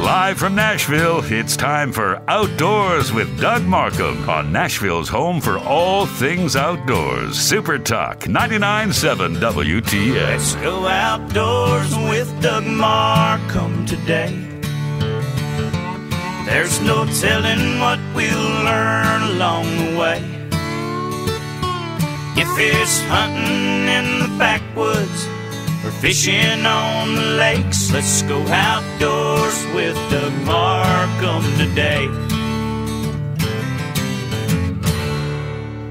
Live from Nashville, it's time for Outdoors with Doug Markham on Nashville's home for all things outdoors. Super Talk 99.7 WTN. Let's go outdoors with Doug Markham today. There's no telling what we'll learn along the way. If it's hunting in the backwoods or fishing on the lakes, let's go outdoors with Doug Markham today.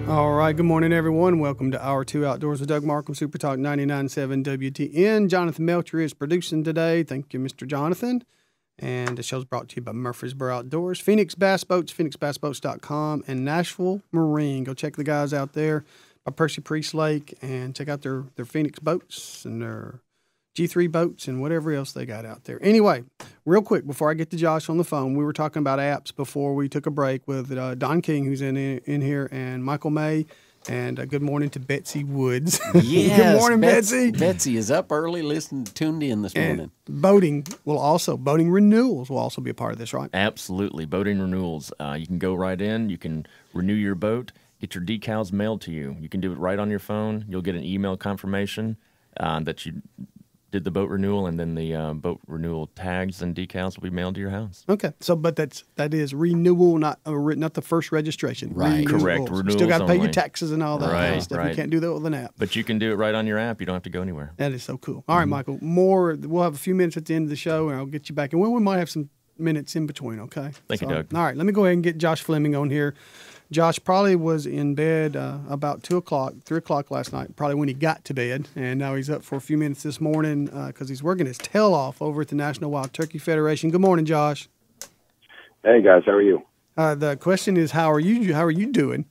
All right, good morning, everyone. Welcome to Hour 2 Outdoors with Doug Markham, Super Talk 99.7 WTN. Jonathan Melcher is producing today. Thank you, Mr. Jonathan. And the show's brought to you by Murfreesboro Outdoors, Phoenix Bass Boats, PhoenixBassBoats.com, and Nashville Marine. Go check the guys out there by Percy Priest Lake and check out their Phoenix boats and their G3 boats and whatever else they got out there. Anyway, real quick, before I get to Josh on the phone, we were talking about apps before we took a break with Don King, who's in here, and Michael May. And good morning to Betsy Woods. Yes, good morning, Betsy. Betsy is up early, tuned in this morning. Boating renewals will also be a part of this, right? Absolutely. Boating renewals. You can go right in. You can renew your boat, get your decals mailed to you. You can do it right on your phone. You'll get an email confirmation that you did the boat renewal, and then the boat renewal tags and decals will be mailed to your house. Okay, but that is renewal, not the first registration. Right, renewals. Correct. Renewals. You still got to pay your only. taxes and all that kind of stuff. Right. You can't do that with an app. But you can do it right on your app. You don't have to go anywhere. That is so cool. All right, Michael. We'll have a few minutes at the end of the show, and I'll get you back. And we might have some minutes in between. Okay. Thank you, Doug. All right, let me go ahead and get Josh Fleming on here. Josh probably was in bed about 3 o'clock last night, probably when he got to bed, and now he's up for a few minutes this morning because he's working his tail off over at the National Wild Turkey Federation. Good morning, Josh. Hey guys, how are you? The question is, how are you? How are you doing?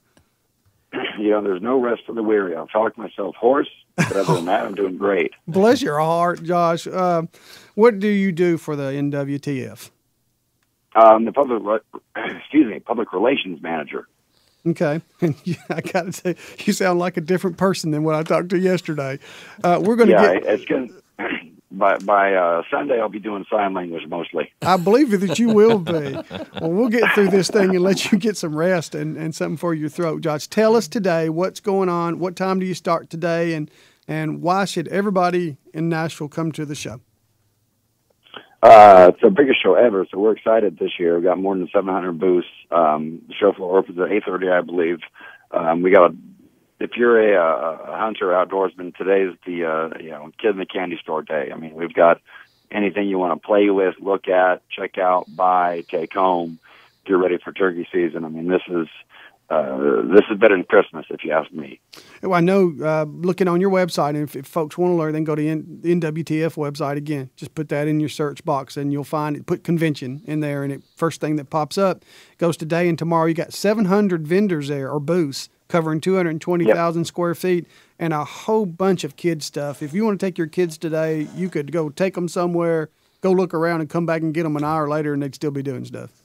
There's no rest for the weary. I'll talk myself hoarse, but other than that, I'm doing great. Bless your heart, Josh. What do you do for the NWTF? The public relations manager. Okay. I got to say, you sound like a different person than what I talked to yesterday. We're going to it's going by Sunday, I'll be doing sign language mostly. I believe that you will be. Well, we'll get through this thing and let you get some rest and something for your throat, Josh. Tell us today what's going on. What time do you start today, and why should everybody in Nashville come to the show? It's the biggest show ever, so we're excited this year. We've got more than 700 booths. The show floor opens at 8:30, I believe. If you're a hunter outdoorsman, today's the kid in the candy store day. I mean, we've got anything you want to play with, look at, check out, buy, take home. Get ready for turkey season. I mean, this is better than Christmas, if you ask me. Well, I know, looking on your website, and if folks want to learn, then go to the NWTF website again. Just put that in your search box, and you'll find it. Put convention in there, and first thing that pops up goes today and tomorrow. You got 700 vendors there, or booths, covering 220,000 square feet, and a whole bunch of kids stuff. If you want to take your kids today, you could go take them somewhere, go look around, and come back and get them an hour later, and they'd still be doing stuff.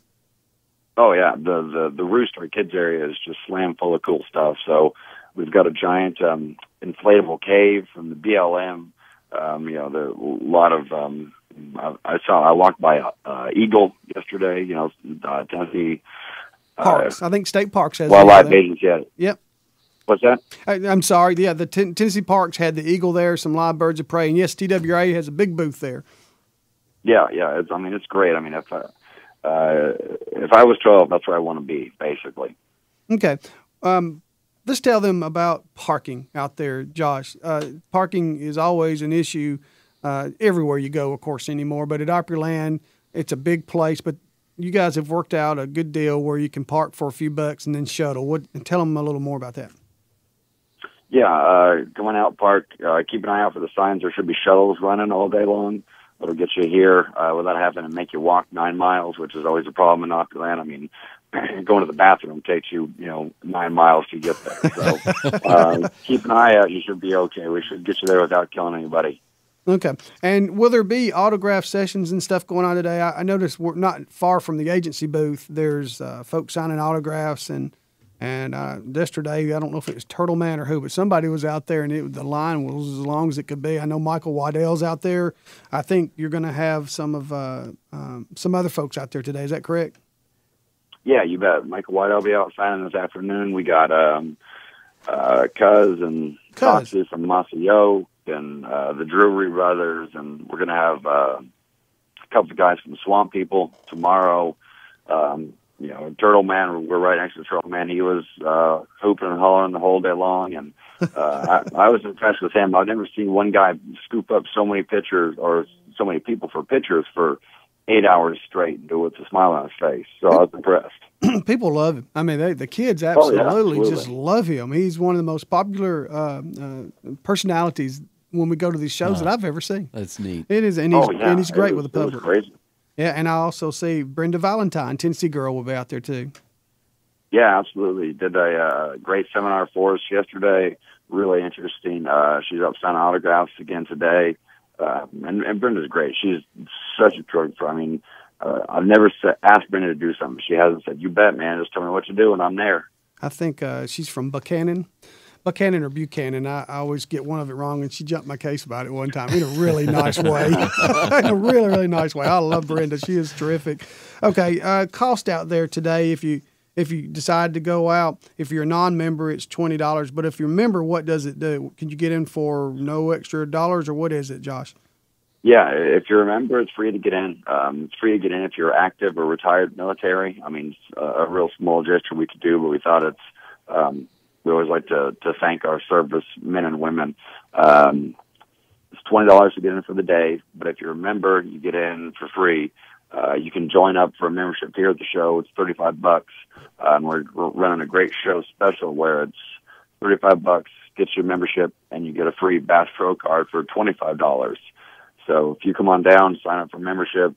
Oh yeah, the Rooster Kids area is just slam full of cool stuff. So we've got a giant inflatable cave from the BLM. There a lot of I walked by eagle yesterday. Tennessee Parks. I think state parks has wildlife agency. Yep. What's that? I'm sorry. Yeah, the Tennessee Parks had the eagle there, some live birds of prey, and yes, TWRA has a big booth there. Yeah. It's great. I mean, if I was 12, that's where I want to be, basically. Okay. Let's tell them about parking out there, Josh. Parking is always an issue everywhere you go, of course, anymore. But at Opryland, it's a big place. But you guys have worked out a good deal where you can park for a few bucks and then shuttle. Tell them a little more about that. Yeah, going out, park, keep an eye out for the signs. There should be shuttles running all day long. It'll get you here without having to make you walk 9 miles, which is always a problem in Opryland. I mean, going to the bathroom takes you, 9 miles to get there. So keep an eye out. You should be okay. We should get you there without killing anybody. Okay. And will there be autograph sessions and stuff going on today? I noticed we're not far from the agency booth. There's folks signing autographs and And yesterday, I don't know if it was Turtle Man or who, but somebody was out there, and the line was as long as it could be. I know Michael Waddell's out there. I think you're going to have some other folks out there today. Is that correct? Yeah, you bet. Michael Waddell will be out signing this afternoon. We got Cuz and Toxie from Maceo and the Drury Brothers, and we're going to have a couple of guys from Swamp People tomorrow. Turtle Man, we're right next to Turtle Man. He was hooping and hollering the whole day long, and I was impressed with him. I've never seen one guy scoop up so many pitchers or so many people for pitchers for 8 hours straight and do it with a smile on his face. So I was impressed. People love him. I mean, the kids absolutely just love him. He's one of the most popular personalities when we go to these shows that I've ever seen. That's neat. It is, and he's great with the public. Crazy. Yeah, and I also see Brenda Valentine, Tennessee girl, will be out there too. Yeah, absolutely. Did a great seminar for us yesterday. Really interesting. She's up signing autographs again today. And Brenda's great. She's such a trooper. I mean, I've never asked Brenda to do something. She hasn't said, "You bet, man. Just tell me what to do, and I'm there." I think she's from Buchanan or Buchanan. I always get one of it wrong, and she jumped my case about it one time in a really nice way. In a really, really nice way. I love Brenda. She is terrific. Okay, cost out there today if you decide to go out. If you're a non-member, it's $20. But if you're a member, what does it do? Can you get in for no extra dollars, or what is it, Josh? Yeah, if you're a member, it's free to get in. It's free to get in if you're active or retired military. I mean, it's a real small gesture we could do, but we thought it's we always like to thank our service men and women. It's $20 to get in for the day, but if you're a member, you get in for free. You can join up for a membership here at the show. It's $35. We're running a great show special where it's $35, gets you a membership, and you get a free Bass Pro card for $25. So if you come on down, sign up for membership,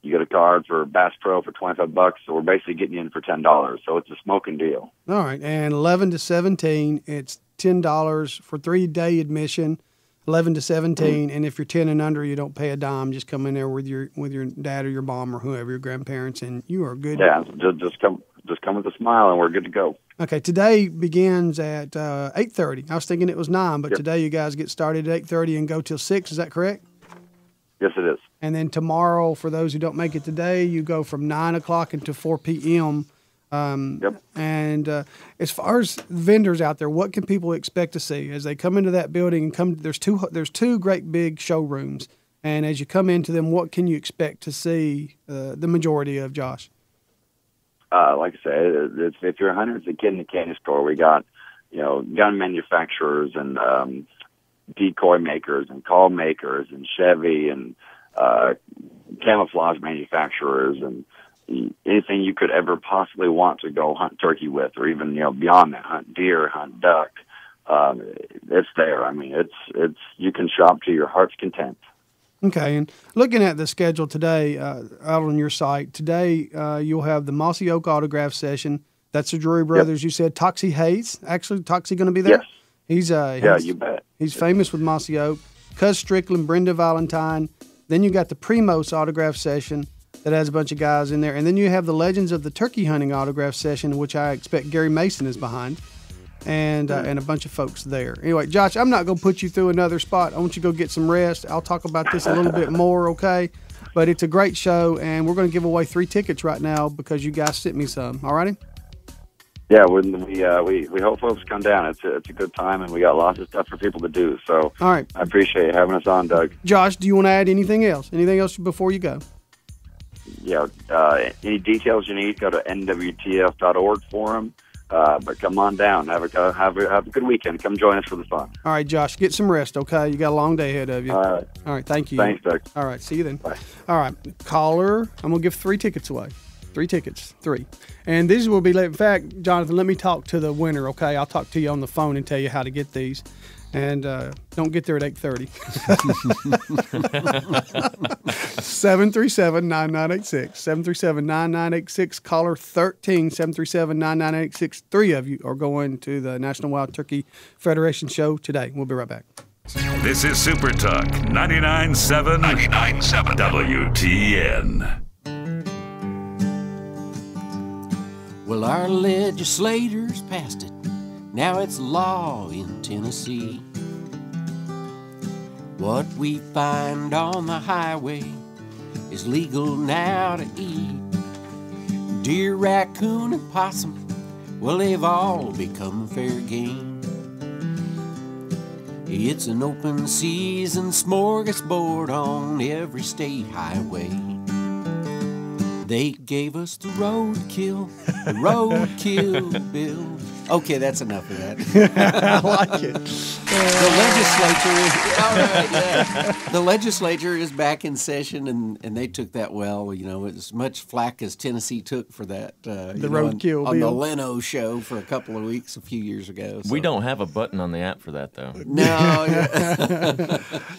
you get a card for Bass Pro for $25. So we're basically getting you in for $10. So it's a smoking deal. All right. And 11 to 17, it's $10 for 3-day admission. 11 to 17, and if you're 10 and under, you don't pay a dime. Just come in there with your dad or your mom or whoever, your grandparents, and you are good. Yeah, just come with a smile, and we're good to go. Okay, today begins at 8:30. I was thinking it was 9, but today you guys get started at 8:30 and go till 6. Is that correct? Yes, it is. And then tomorrow, for those who don't make it today, you go from 9 o'clock until 4 p.m. Yep. And as far as vendors out there, what can people expect to see as they come into that building and there's two great big showrooms, and as you come into them, what can you expect to see the majority of, Josh? Like I said, if you're a hunter, it's a kid in the candy store. We got, gun manufacturers and decoy makers and call makers and Chevy and camouflage manufacturers and anything you could ever possibly want to go hunt turkey with, or even beyond that, hunt deer, hunt duck. It's there. I mean, it's you can shop to your heart's content. Okay, and looking at the schedule today out on your site, today you'll have the Mossy Oak autograph session. That's the Drury Brothers. Yep. You said Toxie Hayes. Actually, Toxie going to be there? Yes. He's you bet. He's famous with Mossy Oak. Cuz Strickland, Brenda Valentine. Then you got the Primos autograph session that has a bunch of guys in there. And then you have the Legends of the Turkey Hunting autograph session, which I expect Gary Mason is behind, and a bunch of folks there. Anyway, Josh, I'm not going to put you through another spot. I want you to go get some rest. I'll talk about this a little bit more, okay? But it's a great show, and we're going to give away 3 tickets right now because you guys sent me some. All righty? Yeah, we hope folks come down. It's a good time, and we got lots of stuff for people to do. So all right. I appreciate you having us on, Doug. Josh, do you want to add anything else? Anything else before you go? Yeah, any details you need, go to nwtf.org for them. But come on down, have a good weekend. Come join us for the fun. All right, Josh, get some rest, okay? You got a long day ahead of you. All right, thank you. Thanks, Doug. All right, see you then. Bye. All right, caller, I'm going to give 3 tickets away. 3 tickets, 3. And these will be, in fact, Jonathan, let me talk to the winner, okay? I'll talk to you on the phone and tell you how to get these. And don't get there at 8:30. 737-9986. 737-9986. Caller 13. 737-9986. 3 of you are going to the National Wild Turkey Federation show today. We'll be right back. This is Super Talk 99.7 WTN. Well, our legislators passed it. Now it's law in Tennessee. What we find on the highway is legal now to eat. Deer, raccoon, and possum, well, they've all become fair game. It's an open season smorgasbord on every state highway. They gave us the roadkill bill. Okay, that's enough of that. I like it. The legislature is back in session, and they took that well. You know, as much flack as Tennessee took for that. The roadkill on the bill. Leno show for a couple of weeks a few years ago. So. We don't have a button on the app for that, though. No.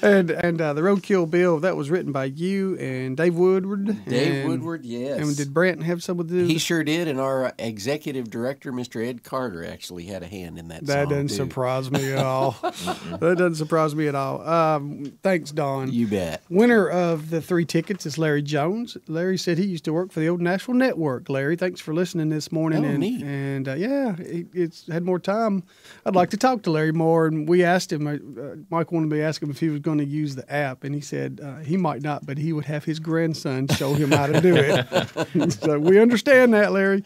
And the roadkill bill, that was written by you and Dave Woodward. Dave Woodward, yes. And did Brant have something to do with He it? sure did, and our executive director, Mr. Ed Carter, actually had a hand in that That song, doesn't too. surprise me at all. That doesn't surprise me at all. Thanks, Don. You bet. Winner of the 3 tickets is Larry Jones. Larry said he used to work for the old National Network. Larry, thanks for listening this morning. Oh, neat. And yeah, it's had more time. I'd like to talk to Larry more. And we asked him, Mike wanted me to ask him if he was going to use the app. And he said he might not, but he would have his grandson show him how to do it. So we understand that, Larry.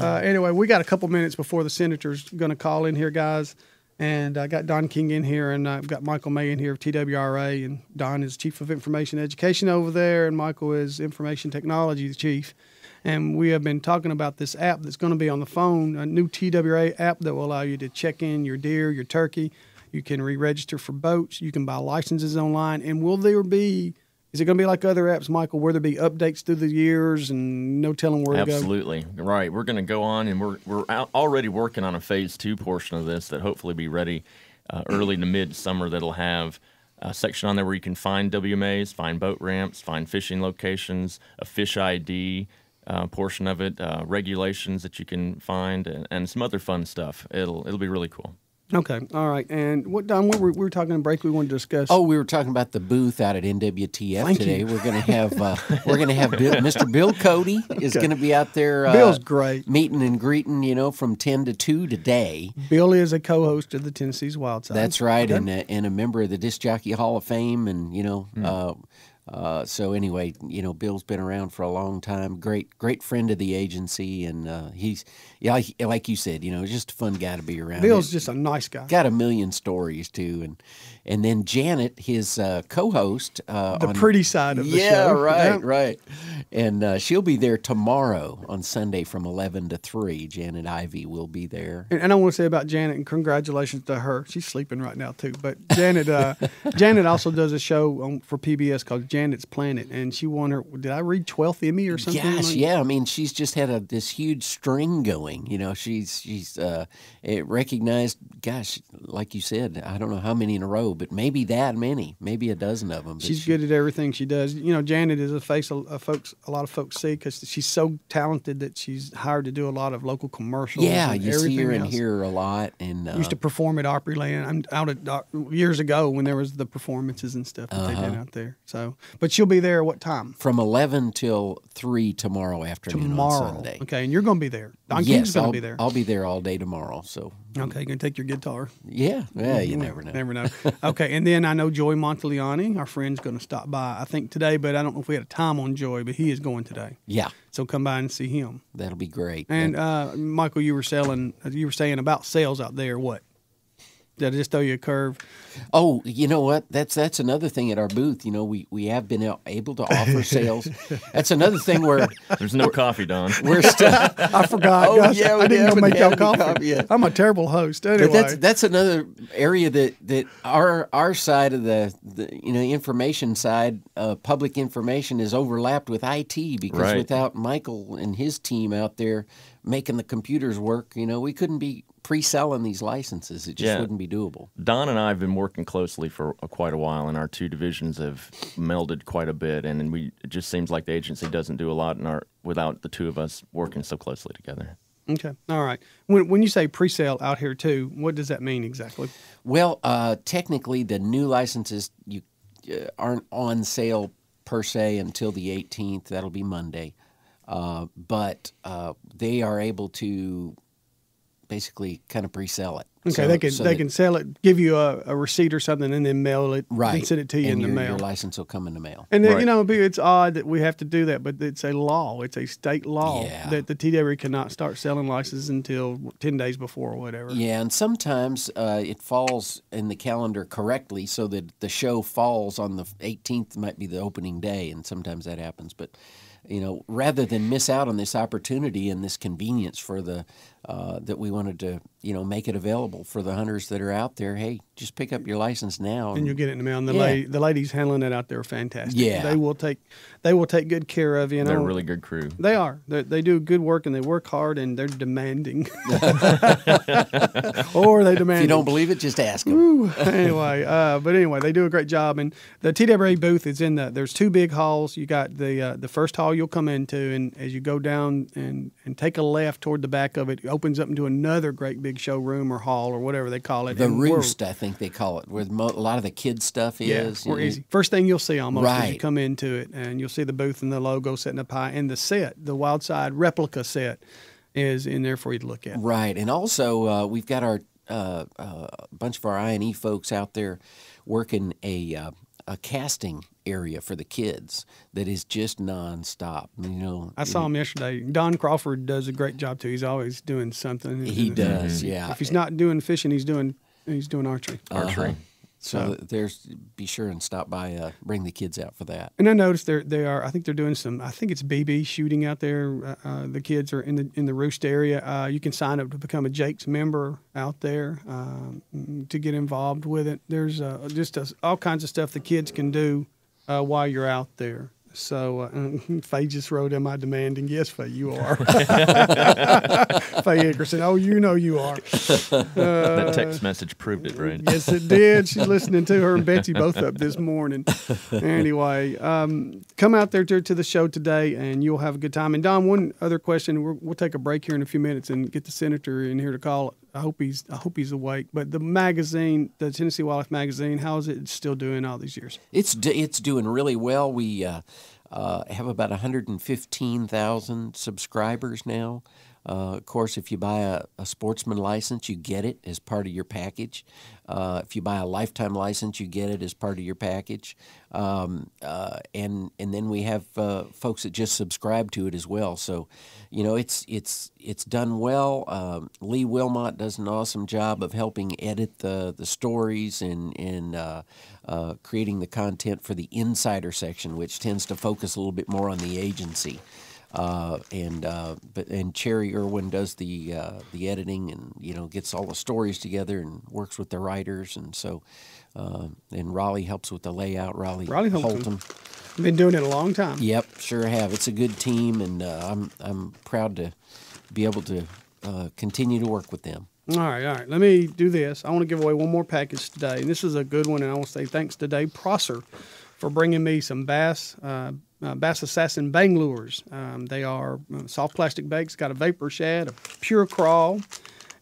Anyway, we got a couple minutes before the senator's going to call in here, guys. And I got Don King in here, and I've got Michael May in here of TWRA, and Don is Chief of Information Education over there, and Michael is Information Technology Chief. And we have been talking about this app that's going to be on the phone, a new TWRA app that will allow you to check in your deer, your turkey. You can re-register for boats. You can buy licenses online. And is it going to be like other apps, Michael, where there be updates through the years and no telling where to go? Absolutely. Right. We're going to go on, and we're already working on a phase 2 portion of this that hopefully be ready early to mid-summer. That'll have a section on there where you can find WMAs, find boat ramps, find fishing locations, a fish ID portion of it, regulations that you can find, and some other fun stuff. It'll be really cool. Okay, all right. And what, Don, we were talking in break we wanted to discuss. Oh, we were talking about the booth out at NWTF Thank today. you. We're going to have Mr. Bill Cody is going to be out there. Bill's great. Meeting and greeting, from 10 to 2 today. Bill is a co-host of the Tennessee's Wild Side. That's right, Okay. and a member of the Disc Jockey Hall of Fame, and so anyway, Bill's been around for a long time. Great friend of the agency, and he's like you said, just a fun guy to be around. Bill's just a nice guy. Got a million stories too, and then Janet, his co-host, The pretty side of the show. yeah, right, Yep. right, and she'll be there tomorrow on Sunday from 11 to 3. Janet Ivey will be there. And I want to say about Janet, and congratulations to her. She's sleeping right now too. But Janet also does a show for PBS called Janet's Planet, and she won her. Did I read 12th Emmy or something? Gosh, yeah. I mean, she's just had this huge string going. She's recognized. Gosh, like you said, I don't know how many in a row, but maybe that many, maybe a dozen of them. But She's good at everything she does. Janet is a face a lot of folks see because she's so talented that she's hired to do a lot of local commercials. Yeah, and you see her and else. hear her a lot. And Used to perform at Opryland. I'm out at years ago when there was the performances and stuff that they did out there. So, but she'll be there what time? from 11 till 3 tomorrow afternoon on Sunday. Okay, and you're going to be there. Don Yes, King's going to be there. I'll be there all day tomorrow. So Okay, you're going to take your guitar. yeah, you never know. Never know. Okay, and then I know Joey Montaliani, our friend's going to stop by, I think today, but I don't know if we had a time on Joey, but he is going today. Yeah, So come by and see him. that'll be great. And Michael, you were saying about sales out there. What? Did I just throw you a curve? Oh, you know what? That's another thing at our booth. We have been able to offer sales. That's another thing where There's no coffee, Don. we're still. I forgot. Oh, Gosh, yeah, I didn't we know make y'all haven't had any coffee. coffee yet. I'm a terrible host. Anyway, But that's another area that our side of the information side, public information, is overlapped with IT because Right. without Michael and his team out there making the computers work, we couldn't be pre-selling these licenses. It just wouldn't be doable. Don and I have been working closely for quite a while, and our two divisions have melded quite a bit. And it just seems like the agency doesn't do a lot without the two of us working so closely together. okay. All right. When you say pre-sale out here too, what does that mean exactly? Well, technically, the new licenses aren't on sale per se until the 18th. That'll be Monday. but they are able to basically kind of pre-sell it. Okay, they can sell it, give you a receipt or something, and then mail it, and send it to you in the mail. Your license will come in the mail. And then, it's odd that we have to do that, but it's a law. It's a state law that the TWRA cannot start selling licenses until 10 days before or whatever. Yeah, and sometimes it falls in the calendar correctly, so that the show falls on the 18th, might be the opening day, and sometimes that happens. But rather than miss out on this opportunity and this convenience for the that we wanted to, make it available for the hunters that are out there. Hey, just pick up your license now, and you'll get it in the mail. And the ladies handling it out there are fantastic. Yeah, they will take good care of you. They're a really good crew. They are. They do good work and they work hard and they're demanding. Or they demand. If you don't believe it, just ask them. Anyway, they do a great job. And the TWRA booth is in there's two big halls. You got the first hall you'll come into, and as you go down and take a left toward the back of it opens up into another great big showroom or hall or whatever they call it. The Roost, I think they call it, where a lot of the kids stuff is. We're easy. First thing you'll see almost as you come into it, and you'll see the booth and the logo sitting up high, and the set, the Wild Side replica set, is in there for you to look at. Right, and also we've got our bunch of our I&E folks out there working a casting area for the kids that is just nonstop. I saw him yesterday. Don Crawford does a great job too. He's always doing something. He does, yeah. If he's not doing fishing, he's doing archery. So be sure and stop by, bring the kids out for that. And I noticed they are. I think they're doing some. I think it's BB shooting out there. The kids are in the Roost area. You can sign up to become a Jake's member out there to get involved with it. There's all kinds of stuff the kids can do while you're out there. So Faye just wrote, "Am I demanding?" Yes, Faye, you are. Faye Nickerson, you are. That text message proved it, right? Yes, it did. She's listening to her and Betsy both up this morning. Anyway, come out there to the show today, and you'll have a good time. And Don, one other question. We'll take a break here in a few minutes and get the senator in here to call. I hope he's awake. But the magazine, the Tennessee Wildlife Magazine, how is it still doing all these years? It's doing really well. We have about 115,000 subscribers now. Of course, if you buy a sportsman license, you get it as part of your package. If you buy a lifetime license, you get it as part of your package. And then we have folks that just subscribe to it as well. So, it's done well. Lee Wilmot does an awesome job of helping edit the stories and creating the content for the insider section, which tends to focus a little bit more on the agency. And Cherry Irwin does the editing and gets all the stories together and works with the writers, and so and Raleigh helps with the layout. Raleigh Holton. Been doing it a long time. Yep, sure have. It's a good team, and I'm proud to be able to continue to work with them. All right. Let me do this. I want to give away one more package today, and this is a good one. And I want to say thanks to Dave Prosser for bringing me some Bass Assassin Bang Lures. They are soft plastic baits, got a vapor shad, a pure crawl,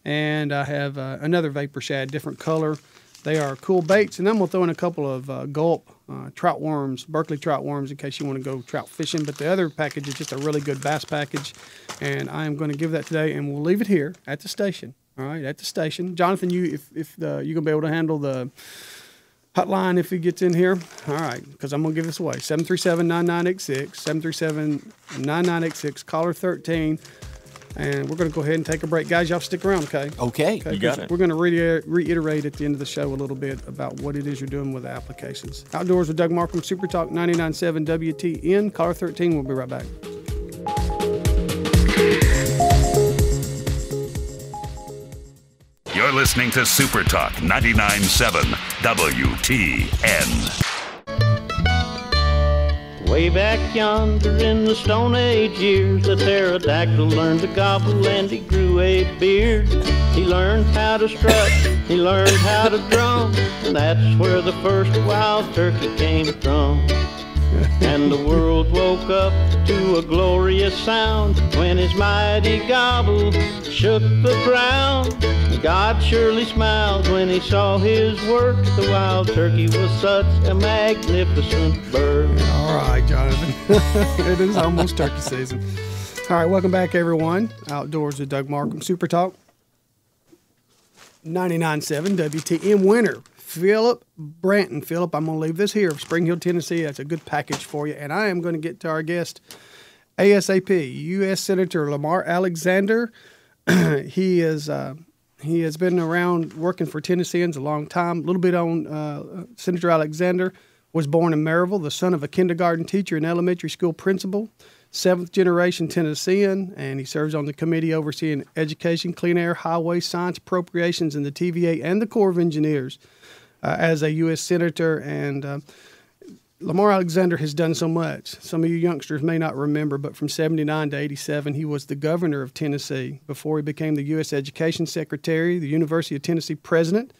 and I have another vapor shad, different color. They are cool baits, and I'm going to throw in a couple of Gulp trout worms, Berkeley trout worms, in case you want to go trout fishing. But the other package is just a really good bass package, and I am going to give that today, and we'll leave it here at the station. All right, at the station. Jonathan, if you're going to be able to handle the hotline if he gets in here. All right, because I'm going to give this away. 737-9986, 737-9986, caller 13. And we're going to go ahead and take a break. Guys, y'all stick around, okay? Okay. You got it. We're going to reiterate at the end of the show a little bit about what it is you're doing with the applications. Outdoors with Doug Markham, Super Talk 99.7 WTN. Caller 13. We'll be right back. You're listening to Super Talk 99.7 WTN. Way back yonder in the Stone Age years, a pterodactyl learned to gobble and he grew a beard. He learned how to strut, he learned how to drum, and that's where the first wild turkey came from. And the world woke up to a glorious sound when his mighty gobble shook the ground. God surely smiled when he saw his work. The wild turkey was such a magnificent bird. All right, Jonathan. It is almost turkey season. All right, welcome back, everyone. Outdoors with Doug Markham, Super Talk 99.7 WTN winner. Philip Branton. Philip, I'm going to leave this here, Spring Hill, Tennessee. That's a good package for you. And I am going to get to our guest ASAP, US Senator Lamar Alexander. He has been around working for Tennesseans a long time. A little bit on Senator Alexander. Was born in Maryville, the son of a kindergarten teacher and elementary school principal. 7th generation Tennessean, and he serves on the committee overseeing education, clean air, highway, science, appropriations, and the TVA and the Corps of Engineers as a U.S. Senator. And Lamar Alexander has done so much. Some of you youngsters may not remember, but from 79 to 87, he was the governor of Tennessee before he became the U.S. Education Secretary, the University of Tennessee president,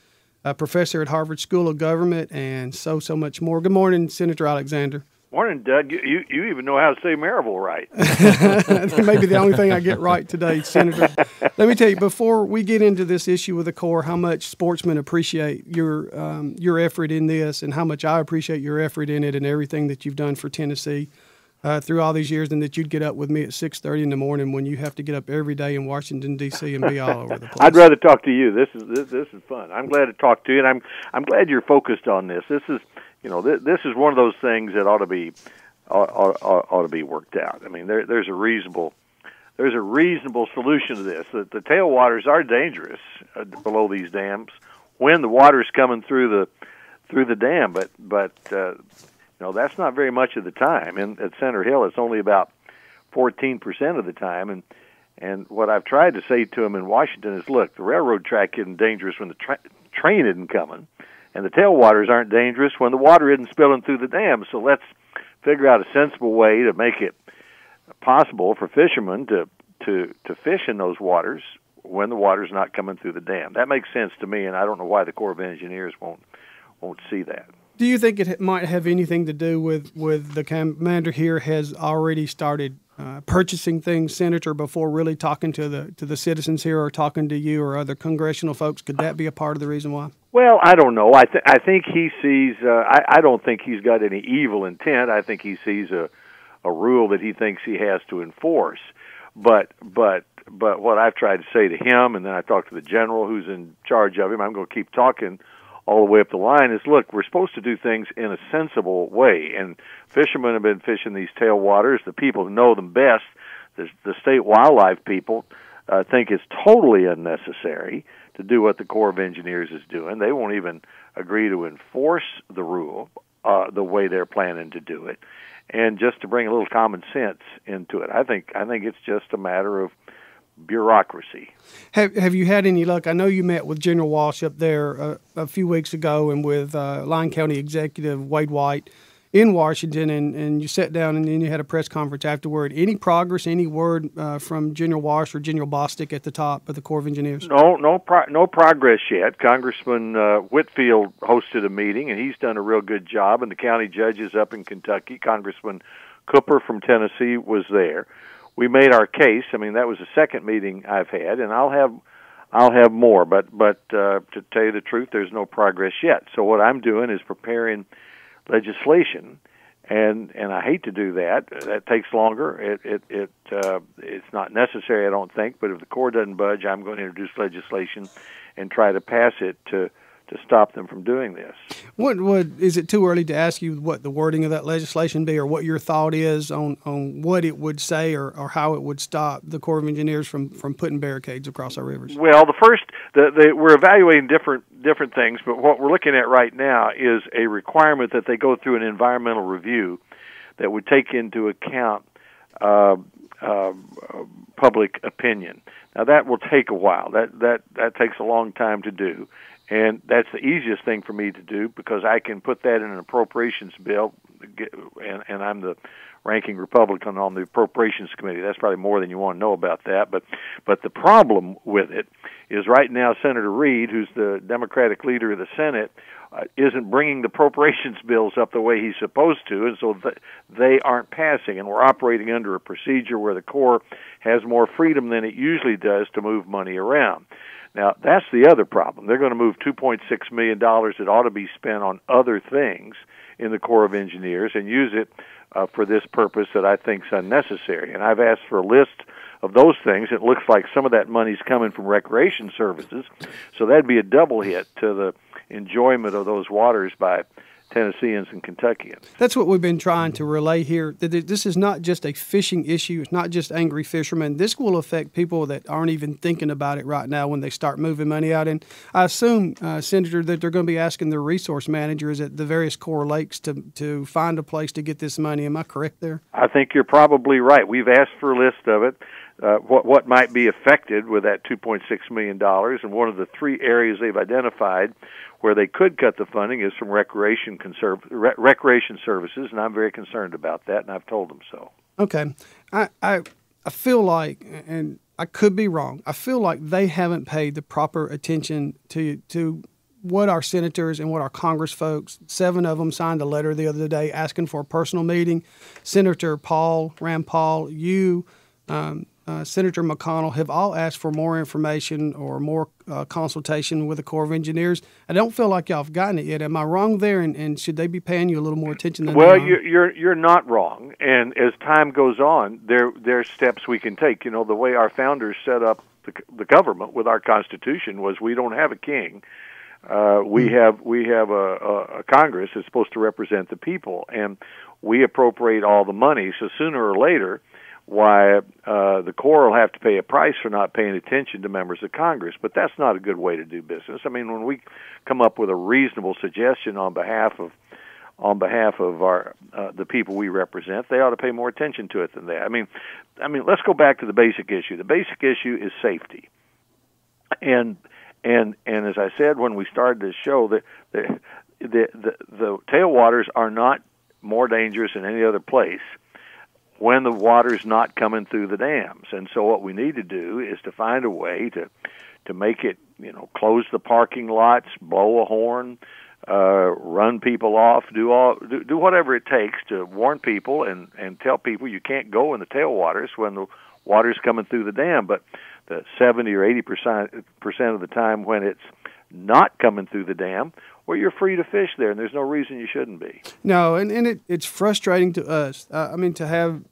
a professor at Harvard School of Government, and so much more. Good morning, Senator Alexander. Morning, Doug. You even know how to say Maryville right. That may be the only thing I get right today, Senator. Let me tell you, before we get into this issue with the Corps, how much sportsmen appreciate your effort in this and how much I appreciate your effort in it and everything that you've done for Tennessee through all these years, and that you'd get up with me at 6:30 in the morning when you have to get up every day in Washington, D.C. and be all over the place. I'd rather talk to you. This is fun. I'm glad to talk to you, and I'm glad you're focused on this. This is this is one of those things that ought to be worked out. I mean, there's a reasonable solution to this. The tailwaters are dangerous below these dams when the water's coming through the dam, but that's not very much of the time. And at Center Hill, it's only about 14% of the time. And what I've tried to say to them in Washington is, look, the railroad track isn't dangerous when the train isn't coming. And the tailwaters aren't dangerous when the water isn't spilling through the dam. So let's figure out a sensible way to make it possible for fishermen to fish in those waters when the water's not coming through the dam. That makes sense to me, and I don't know why the Corps of Engineers won't see that. Do you think it might have anything to do with the commander here has already started purchasing things, Senator, before really talking to the citizens here or talking to you or other congressional folks? Could that be a part of the reason why? Well, I don't know. I think he sees. I don't think he's got any evil intent. I think he sees a rule that he thinks he has to enforce. But what I've tried to say to him, and then I talked to the general who's in charge of him. I'm going to keep talking all the way up the line. Is look, we're supposed to do things in a sensible way, and fishermen have been fishing these tailwaters. The people who know them best, the state wildlife people, think it's totally unnecessary to do what the Corps of Engineers is doing. They won't even agree to enforce the rule the way they're planning to do it, and just to bring a little common sense into it. I think it's just a matter of bureaucracy. Have you had any luck? I know you met with General Walsh up there a few weeks ago, and with Lyon County Executive Wade White in Washington, and you sat down and then you had a press conference afterward. Any progress, any word from General Walsh or General Bostic at the top of the Corps of Engineers? No progress yet. Congressman Whitfield hosted a meeting, and he's done a real good job, and the county judges up in Kentucky, Congressman Cooper from Tennessee, was there. We made our case. I mean, that was the second meeting I've had, and I'll have more. But to tell you the truth, there's no progress yet. So what I'm doing is preparing legislation, and I hate to do that. That takes longer. It's not necessary, I don't think. But if the Corps doesn't budge, I'm going to introduce legislation and try to pass it to stop them from doing this. What is it too early to ask you what the wording of that legislation be, or what your thought is on what it would say or how it would stop the Corps of Engineers from putting barricades across our rivers? Well, we're evaluating different things, but what we're looking at right now is a requirement that they go through an environmental review that would take into account public opinion. Now that will take a while. That takes a long time to do. And that's the easiest thing for me to do because I can put that in an appropriations bill, and I'm the ranking Republican on the Appropriations Committee. That's probably more than you want to know about that. But the problem with it is right now Senator Reid, who's the Democratic leader of the Senate, isn't bringing the appropriations bills up the way he's supposed to, and so they aren't passing. And we're operating under a procedure where the Corps has more freedom than it usually does to move money around. Now, that's the other problem. They're going to move $2.6 million that ought to be spent on other things in the Corps of Engineers and use it for this purpose that I think is unnecessary. And I've asked for a list of those things. It looks like some of that money's coming from recreation services, so that'd be a double hit to the enjoyment of those waters by Tennesseans and Kentuckians. That's what we've been trying to relay here. This is not just a fishing issue. It's not just angry fishermen. This will affect people that aren't even thinking about it right now when they start moving money out. And I assume, Senator, that they're going to be asking their resource managers at the various core lakes to find a place to get this money. Am I correct there? I think you're probably right. We've asked for a list of it. What might be affected with that $2.6 million, and one of the three areas they've identified where they could cut the funding is from recreation services, and I'm very concerned about that, and I've told them so. Okay. I feel like, and I could be wrong, I feel like they haven't paid the proper attention to what our senators and what our Congress folks, 7 of them signed a letter the other day asking for a personal meeting. Senator Rand Paul, you, Senator McConnell have all asked for more information or more consultation with the Corps of Engineers. I don't feel like y'all have gotten it yet. Am I wrong there? And should they be paying you a little more attention than Well, they are? you're not wrong. And as time goes on, there's steps we can take. You know, the way our founders set up the government with our Constitution was we don't have a king. We have a Congress that's supposed to represent the people, and we appropriate all the money. So sooner or later, the Corps will have to pay a price for not paying attention to members of Congress. But that's not a good way to do business. I mean, when we come up with a reasonable suggestion on behalf of our the people we represent, they ought to pay more attention to it than that. I mean, let's go back to the basic issue. The basic issue is safety, and as I said when we started this show, the tailwaters are not more dangerous than any other place when the water's not coming through the dams. And so what we need to do is to find a way to make it, close the parking lots, blow a horn, run people off, do whatever it takes to warn people and tell people you can't go in the tailwaters when the water's coming through the dam. But the 70 or 80% of the time when it's not coming through the dam, well, you're free to fish there, and there's no reason you shouldn't be. No, and it's frustrating to us. To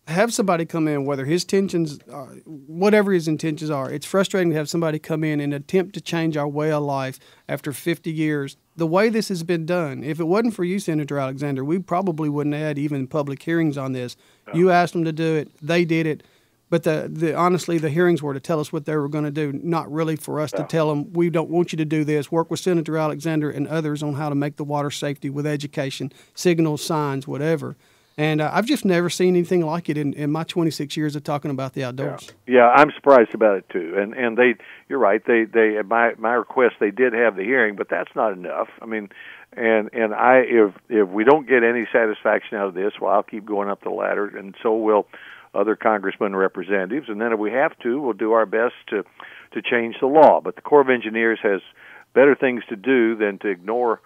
have somebody come in, whether his intentions, whatever his intentions are, it's frustrating to have somebody come in and attempt to change our way of life after 50 years. The way this has been done, if it wasn't for you, Senator Alexander, we probably wouldn't have had even public hearings on this. No. You asked them to do it. They did it. But honestly, the hearings were to tell us what they were going to do, not really for us to tell them, we don't want you to do this. Work with Senator Alexander and others on how to make the water safety with education, signals, signs, whatever. And I've just never seen anything like it in my 26 years of talking about the outdoors. Yeah, I'm surprised about it too. And you're right. They at my request, they did have the hearing, but that's not enough. I mean, if we don't get any satisfaction out of this, well, I'll keep going up the ladder, and so will other congressmen and representatives, and then if we have to, we'll do our best to change the law. But the Corps of Engineers has better things to do than to ignore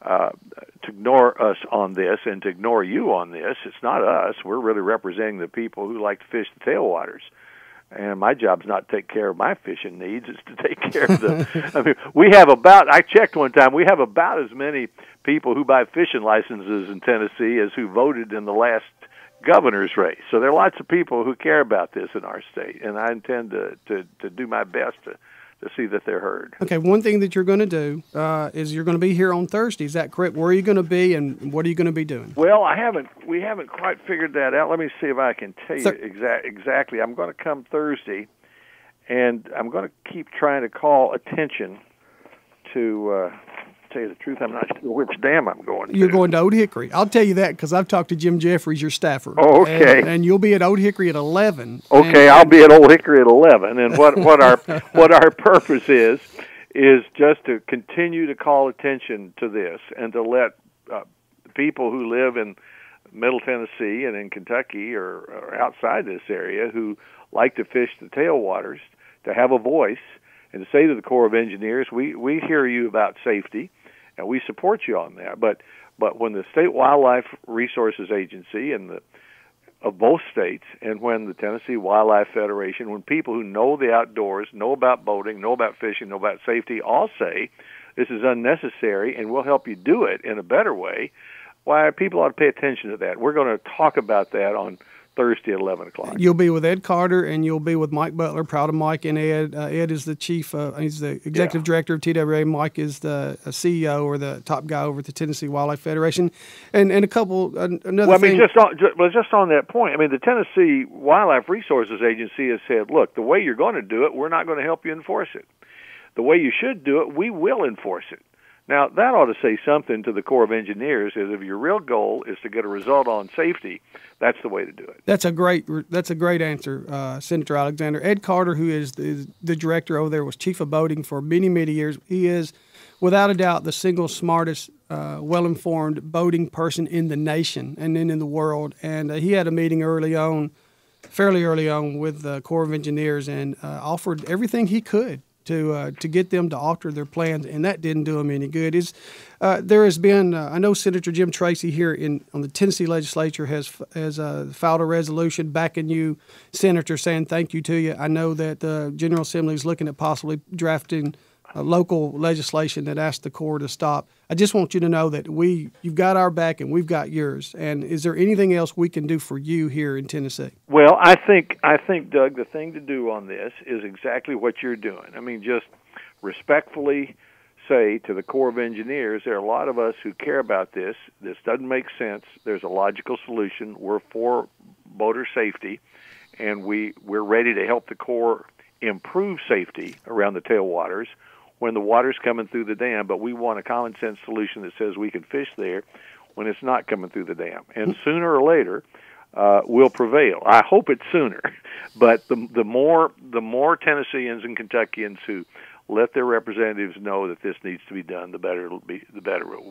us on this and to ignore you on this. It's not us. We're really representing the people who like to fish the tailwaters. And my job's not to take care of my fishing needs. It's to take care of I checked one time, we have about as many people who buy fishing licenses in Tennessee as who voted in the last governor's race. So there are lots of people who care about this in our state, and I intend to do my best to see that they're heard. Okay, one thing that you're going to do is you're going to be here on Thursday. Is that correct? Where are you going to be, and what are you going to be doing? Well, we haven't quite figured that out. Let me see if I can tell you exactly. I'm going to come Thursday, and I'm going to keep trying to call attention to tell you the truth, I'm not sure which dam I'm going to. You're going to Old Hickory. I'll tell you that because I've talked to Jim Jeffries, your staffer. Oh, okay. And you'll be at Old Hickory at 11. Okay, I'll be at Old Hickory at 11. And what our purpose is just to continue to call attention to this and to let people who live in Middle Tennessee and in Kentucky or outside this area who like to fish the tailwaters to have a voice and to say to the Corps of Engineers, we hear you about safety, and we support you on that. But when the State Wildlife Resources Agency of both states, and when the Tennessee Wildlife Federation, when people who know the outdoors, know about boating, know about fishing, know about safety, all say this is unnecessary and we'll help you do it in a better way, why people ought to pay attention to that. We're going to talk about that on Thursday at 11 o'clock. You'll be with Ed Carter, and you'll be with Mike Butler. Proud of Mike and Ed. Ed is the chief. He's the executive director of TWRA. Mike is the CEO or the top guy over at the Tennessee Wildlife Federation. And a couple another thing. Just on that point. I mean, the Tennessee Wildlife Resources Agency has said, look, the way you're going to do it, we're not going to help you enforce it. The way you should do it, we will enforce it. Now, that ought to say something to the Corps of Engineers, is if your real goal is to get a result on safety, that's the way to do it. That's a great answer, Senator Alexander. Ed Carter, who is the director over there, was chief of boating for many, many years. He is, without a doubt, the single smartest, well-informed boating person in the nation and then in the world. And he had a meeting fairly early on with the Corps of Engineers and offered everything he could to get them to alter their plans, and that didn't do them any good. There has been, I know Senator Jim Tracy here on the Tennessee legislature has filed a resolution backing you, Senator, saying thank you to you. I know that the General Assembly is looking at possibly drafting local legislation that asks the Corps to stop. I just want you to know that you've got our back and we've got yours. And is there anything else we can do for you here in Tennessee? Well, I think, Doug, the thing to do on this is exactly what you're doing. I mean, just respectfully say to the Corps of Engineers, there are a lot of us who care about this. This doesn't make sense. There's a logical solution. We're for boater safety, and we're ready to help the Corps improve safety around the tailwaters when the water's coming through the dam, but we want a common sense solution that says we can fish there when it's not coming through the dam. And sooner or later, will prevail. I hope it's sooner, but the more Tennesseans and Kentuckians who let their representatives know that this needs to be done, the better it will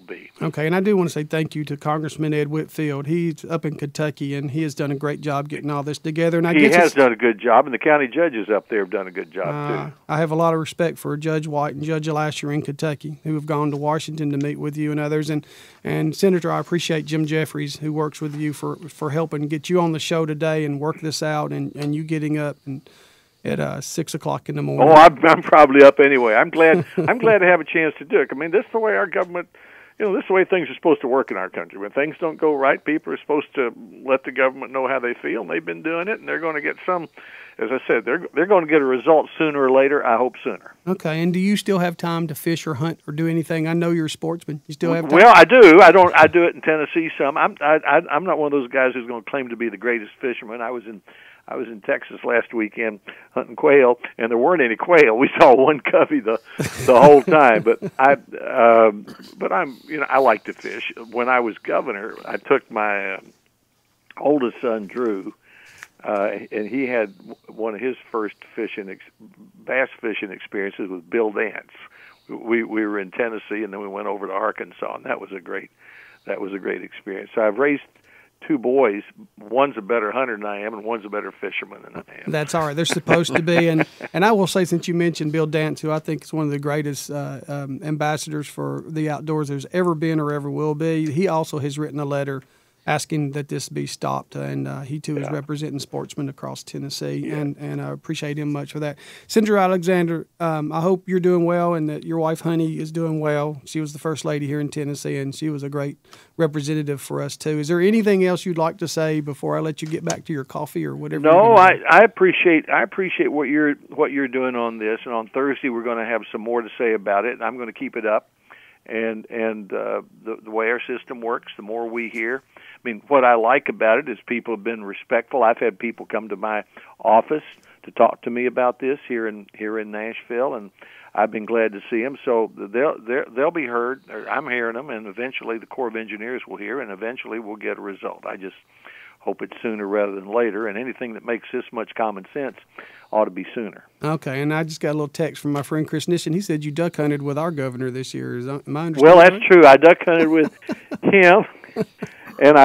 be. Okay, and I do want to say thank you to Congressman Ed Whitfield. He's up in Kentucky, and he has done a great job getting all this together. And he has done a good job, and the county judges up there have done a good job, too. I have a lot of respect for Judge White and Judge Lasher in Kentucky, who have gone to Washington to meet with you and others. And Senator, I appreciate Jim Jeffries, who works with you for helping get you on the show today and work this out, and you getting up at 6 o'clock in the morning. Oh, I'm probably up anyway. I'm glad to have a chance to do it. I mean, this is the way our government, this is the way things are supposed to work in our country. When things don't go right, people are supposed to let the government know how they feel, and they've been doing it, and they're going to get some, as I said, they're going to get a result sooner or later. I hope sooner. Okay, and do you still have time to fish or hunt or do anything? I know you're a sportsman. You still have time? Well, I do. I do it in Tennessee some. I'm not one of those guys who's going to claim to be the greatest fisherman. I was in Texas last weekend hunting quail, and there weren't any quail. We saw one covey the whole time. But I like to fish. When I was governor, I took my oldest son Drew, and he had one of his first bass fishing experiences with Bill Dance. We were in Tennessee, and then we went over to Arkansas, and that was a great experience. So I've raised two boys. One's a better hunter than I am, and one's a better fisherman than I am. That's all right. They're supposed to be. And I will say, since you mentioned Bill Dance, who I think is one of the greatest ambassadors for the outdoors there's ever been or ever will be, he also has written a letter asking that this be stopped. And he, too, is representing sportsmen across Tennessee. Yeah. And I appreciate him much for that. Senator Alexander, I hope you're doing well and that your wife, Honey, is doing well. She was the first lady here in Tennessee, and she was a great representative for us, too. Is there anything else you'd like to say before I let you get back to your coffee or whatever? No, I appreciate what you're doing on this. And on Thursday, we're going to have some more to say about it, and I'm going to keep it up. And the way our system works, the more we hear. I mean, what I like about it is people have been respectful. I've had people come to my office to talk to me about this here in Nashville, and I've been glad to see them. So they'll be heard. I'm hearing them, and eventually the Corps of Engineers will hear, and eventually we'll get a result. I just hope it's sooner rather than later, and anything that makes this much common sense ought to be sooner. Okay, and I just got a little text from my friend Chris Nishin. He said you duck hunted with our governor this year. Am I understanding? Well, that's true. I duck hunted with him. And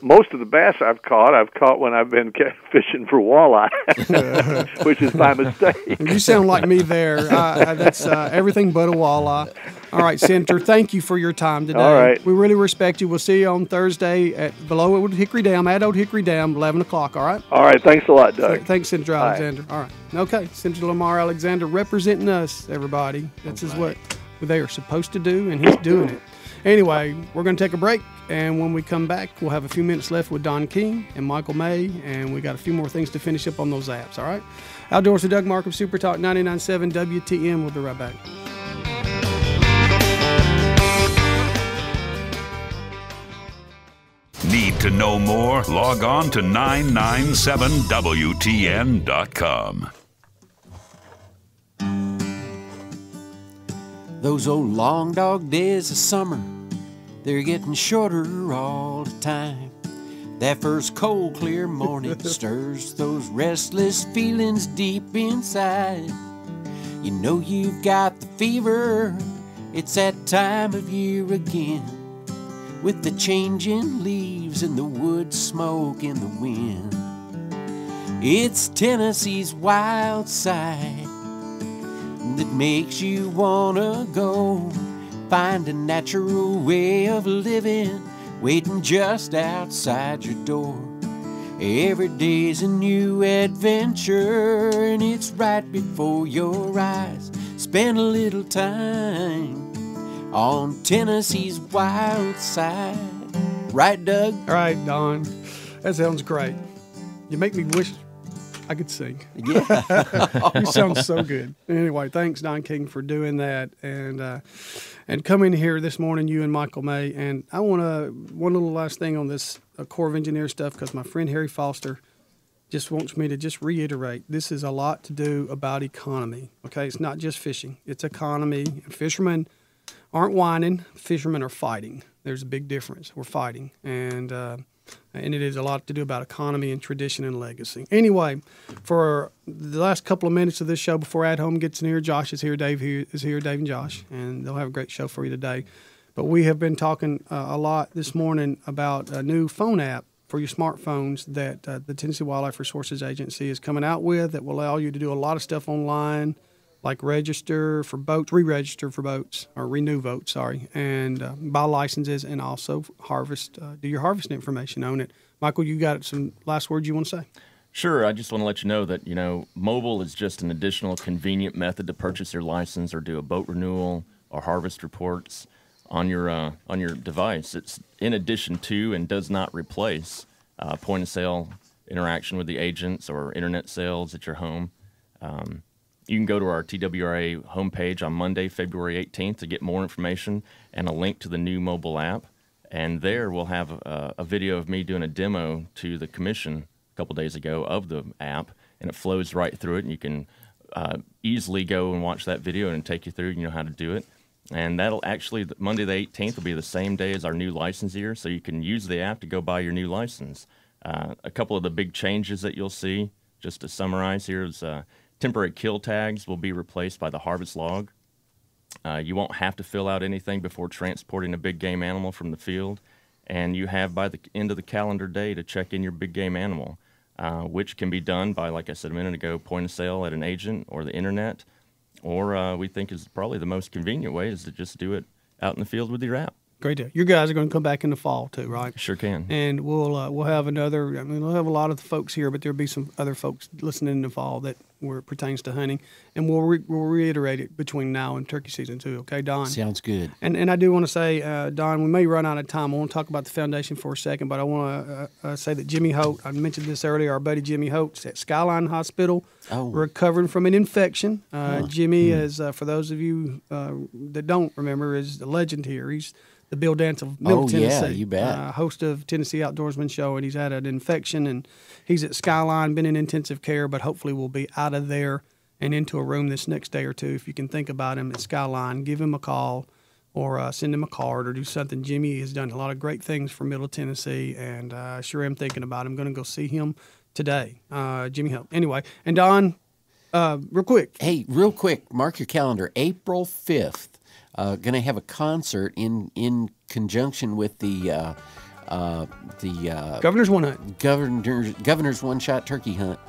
most of the bass I've caught when I've been fishing for walleye, which is by mistake. You sound like me there. That's everything but a walleye. All right, Senator, thank you for your time today. All right. We really respect you. We'll see you on Thursday below Old Hickory Dam, at Old Hickory Dam, 11 o'clock, all right? All right, thanks a lot, Doug. Thanks, Senator Alexander. All right. Okay, Senator Lamar Alexander representing us, everybody. This is what they are supposed to do, and he's doing it. Anyway, we're going to take a break. And when we come back, we'll have a few minutes left with Don King and Michael May, and we got a few more things to finish up on those apps, all right? Outdoors with Doug Markham, Super Talk 99.7 WTN. We'll be right back. Need to know more? Log on to 997WTN.com. Those old long dog days of summer, they're getting shorter all the time. That first cold, clear morning stirs those restless feelings deep inside. You know you've got the fever, it's that time of year again. With the changing leaves and the wood smoke in the wind. It's Tennessee's wild side that makes you wanna go find a natural way of living waiting just outside your door. Every day's a new adventure and it's right before your eyes. Spend a little time on Tennessee's wild side. Right, Doug? All right, Don. That sounds great. You make me wish I could sing. Yeah. You sound so good. Anyway, thanks, Don King, for doing that and coming here this morning, you and Michael May. And I want to, one little last thing on this Corps of Engineers stuff, because my friend Harry Foster just wants me to just reiterate, this is a lot to do about economy, okay? It's not just fishing. It's economy. Fishermen aren't whining. Fishermen are fighting. There's a big difference. We're fighting. And it is a lot to do about economy and tradition and legacy. Anyway, for the last couple of minutes of this show before At Home gets in here, Josh is here, Dave is here, Dave and Josh, and they'll have a great show for you today. But we have been talking a lot this morning about a new phone app for your smartphones that the Tennessee Wildlife Resources Agency is coming out with that will allow you to do a lot of stuff online, like register for boats, re-register for boats, or renew votes, and buy licenses and also harvest, do your harvest information on it. Michael, you got some last words you want to say? Sure. I just want to let you know that, mobile is just an additional convenient method to purchase your license or do a boat renewal or harvest reports on your device. It's in addition to and does not replace point-of-sale interaction with the agents or internet sales at your home. You can go to our TWRA homepage on Monday, February 18th to get more information and a link to the new mobile app. And there we'll have a video of me doing a demo to the commission a couple days ago of the app, and it flows right through it, and you can easily go and watch that video and take you through, how to do it. And that'll actually, Monday the 18th will be the same day as our new license year, so you can use the app to go buy your new license. A couple of the big changes that you'll see, just to summarize here, is temporary kill tags will be replaced by the harvest log. You won't have to fill out anything before transporting a big game animal from the field, and you have by the end of the calendar day to check in your big game animal, which can be done by, like I said a minute ago, point of sale at an agent or the internet, or we think is probably the most convenient way is to just do it out in the field with your app. Great deal. Your guys are going to come back in the fall too, right? Sure can. And we'll have another. We'll have a lot of the folks here, but there'll be some other folks listening in the fall that where it pertains to hunting, and we'll reiterate it between now and turkey season too. Okay, Don. Sounds good. And I do want to say, Don, we may run out of time. I want to talk about the foundation for a second, but I want to say that Jimmy Holt. I mentioned this earlier. Our buddy Jimmy Holt's at Skyline Hospital, recovering from an infection. Jimmy is, for those of you that don't remember, is the legend here. He's the Bill Dance of Middle Tennessee. Yeah, you bet. Host of Tennessee Outdoorsman Show, and he's had an infection, and he's at Skyline, been in intensive care, but hopefully will be out of there and into a room this next day or two. If you can think about him at Skyline, give him a call or send him a card or do something. Jimmy has done a lot of great things for Middle Tennessee, and I sure am thinking about him. I'm going to go see him today. Jimmy Hope. Anyway, and Don, real quick. Hey, real quick, mark your calendar, April 5th. Going to have a concert in conjunction with the Governor's One Hunt. Governor's One Shot Turkey Hunt,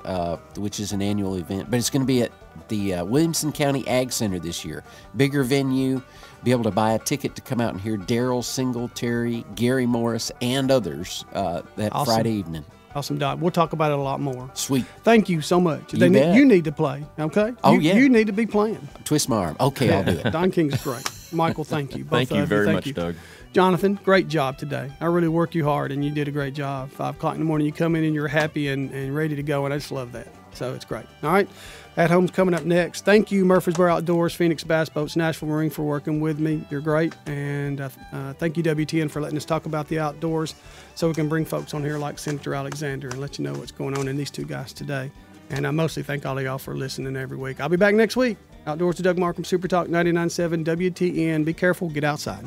which is an annual event. But it's going to be at the Williamson County Ag Center this year. Bigger venue. Be able to buy a ticket to come out and hear Daryl Singletary, Gary Morris, and others that Awesome. Friday evening. Awesome, Don. We'll talk about it a lot more. Sweet. Thank you so much. You bet. You need to play, okay? Oh, yeah. You need to be playing. Twist my arm. Okay, I'll do it. Don King's great. Michael, thank you. Both Thank you of very thank much, you. Doug. Jonathan, great job today. I really work you hard, and you did a great job. 5 o'clock in the morning, you come in and you're happy and ready to go, and I just love that. So it's great. All right, At Home's coming up next. Thank you, Murfreesboro Outdoors, Phoenix Bass Boats, Nashville Marine, for working with me. You're great. And thank you, WTN, for letting us talk about the outdoors so we can bring folks on here like Senator Alexander and let you know what's going on in these two guys today. And I mostly thank all of y'all for listening every week. I'll be back next week. Outdoors to Doug Markham, Super Talk 99.7 WTN. Be careful. Get outside.